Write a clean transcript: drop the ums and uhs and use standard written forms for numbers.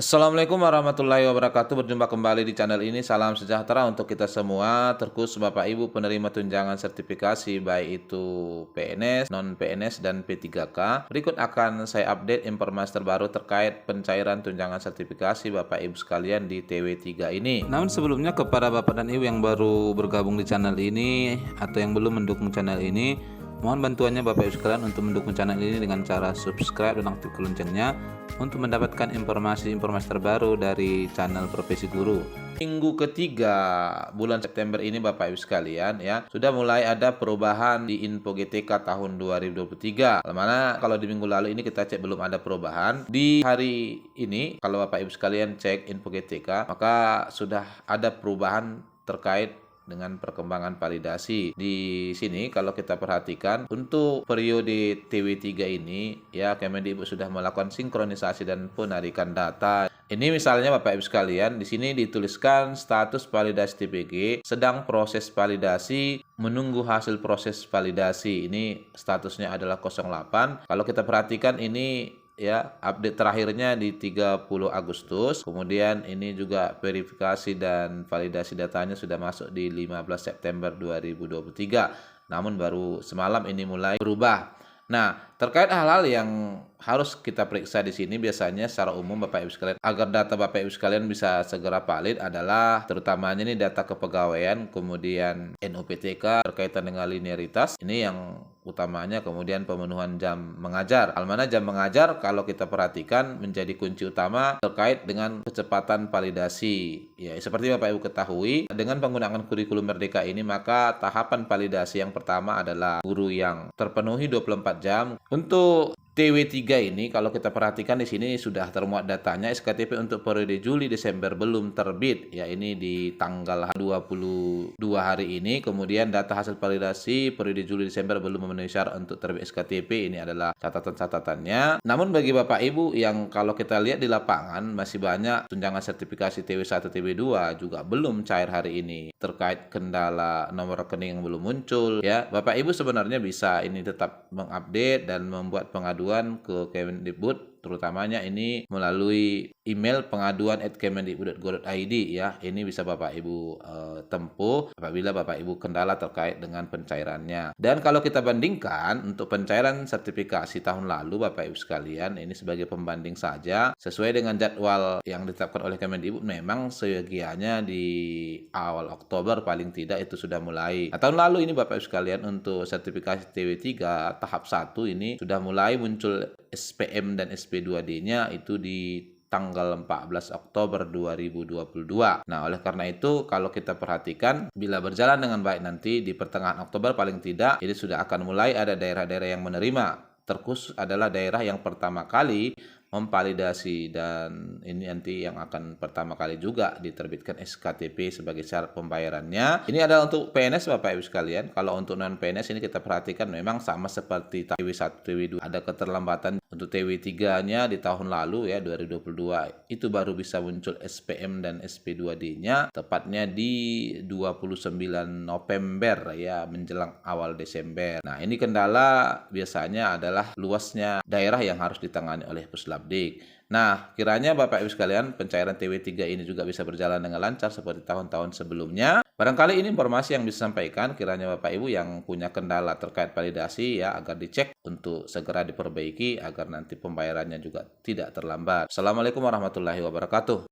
Assalamualaikum warahmatullahi wabarakatuh. Berjumpa kembali di channel ini. Salam sejahtera untuk kita semua, terkhusus Bapak Ibu penerima tunjangan sertifikasi baik itu PNS, non PNS dan P3K. Berikut akan saya update informasi terbaru terkait pencairan tunjangan sertifikasi Bapak Ibu sekalian di TW3 ini. Namun sebelumnya, kepada Bapak dan Ibu yang baru bergabung di channel ini atau yang belum mendukung channel ini, mohon bantuannya Bapak Ibu sekalian untuk mendukung channel ini dengan cara subscribe dan aktifkan loncengnya untuk mendapatkan informasi-informasi terbaru dari channel Profesi Guru. Minggu ketiga bulan September ini Bapak Ibu sekalian ya, sudah mulai ada perubahan di Info GTK tahun 2023. Mana kalau di minggu lalu ini kita cek belum ada perubahan. Di hari ini kalau Bapak Ibu sekalian cek Info GTK, maka sudah ada perubahan terkait dengan perkembangan validasi. Di sini kalau kita perhatikan untuk periode TW3 ini ya, Kemendikbud sudah melakukan sinkronisasi dan penarikan data. Ini misalnya Bapak Ibu sekalian, di sini dituliskan status validasi TPG sedang proses validasi, menunggu hasil proses validasi. Ini statusnya adalah 08. Kalau kita perhatikan ini ya, update terakhirnya di 30 Agustus. Kemudian ini juga verifikasi dan validasi datanya sudah masuk di 15 September 2023. Namun baru semalam ini mulai berubah. Nah, terkait hal-hal yang harus kita periksa di sini biasanya secara umum Bapak Ibu sekalian, agar data Bapak Ibu sekalian bisa segera valid adalah terutamanya ini data kepegawaian, kemudian NUPTK berkaitan dengan linearitas. Ini yang utamanya, kemudian pemenuhan jam mengajar. Almana jam mengajar kalau kita perhatikan menjadi kunci utama terkait dengan kecepatan validasi. Ya, seperti Bapak Ibu ketahui, dengan penggunaan kurikulum Merdeka ini maka tahapan validasi yang pertama adalah guru yang terpenuhi 24 jam. Untuk TW3 ini kalau kita perhatikan di sini sudah termuat datanya. SKTP untuk periode Juli Desember belum terbit ya, ini di tanggal 22 hari ini. Kemudian data hasil validasi periode Juli Desember belum memenuhi syarat untuk terbit SKTP. Ini adalah catatan-catatannya. Namun bagi Bapak Ibu yang kalau kita lihat di lapangan masih banyak tunjangan sertifikasi TW1 TW2 juga belum cair hari ini terkait kendala nomor rekening yang belum muncul ya. Bapak Ibu sebenarnya bisa ini tetap mengupdate dan membuat pengaduan ke Kemendikbud, terutamanya ini melalui email pengaduan@kemendikbud.go.id ya. Ini bisa Bapak Ibu tempuh apabila Bapak Ibu kendala terkait dengan pencairannya. Dan kalau kita bandingkan untuk pencairan sertifikasi tahun lalu Bapak Ibu sekalian, ini sebagai pembanding saja, sesuai dengan jadwal yang ditetapkan oleh Kemendikbud memang seyogianya di awal Oktober paling tidak itu sudah mulai. Nah, tahun lalu ini Bapak Ibu sekalian untuk sertifikasi TW3 tahap 1 ini sudah mulai muncul SPM dan SP2D-nya itu di tanggal 14 Oktober 2022. Nah, oleh karena itu kalau kita perhatikan bila berjalan dengan baik nanti di pertengahan Oktober paling tidak ini sudah akan mulai ada daerah-daerah yang menerima. Terkhusus adalah daerah yang pertama kali memvalidasi, dan ini nanti yang akan pertama kali juga diterbitkan SKTP sebagai syarat pembayarannya. Ini adalah untuk PNS Bapak Ibu sekalian. Kalau untuk non PNS ini kita perhatikan memang sama seperti TW1 TW2 ada keterlambatan. Untuk TW3-nya di tahun lalu ya 2022 itu baru bisa muncul SPM dan SP2D-nya tepatnya di 29 November ya, menjelang awal Desember. Nah, ini kendala biasanya adalah luasnya daerah yang harus ditangani oleh Puslabdik. Nah, kiranya Bapak Ibu sekalian pencairan TW3 ini juga bisa berjalan dengan lancar seperti tahun-tahun sebelumnya. Barangkali ini informasi yang bisa sampaikan, kiranya Bapak Ibu yang punya kendala terkait validasi ya agar dicek untuk segera diperbaiki agar nanti pembayarannya juga tidak terlambat. Assalamualaikum warahmatullahi wabarakatuh.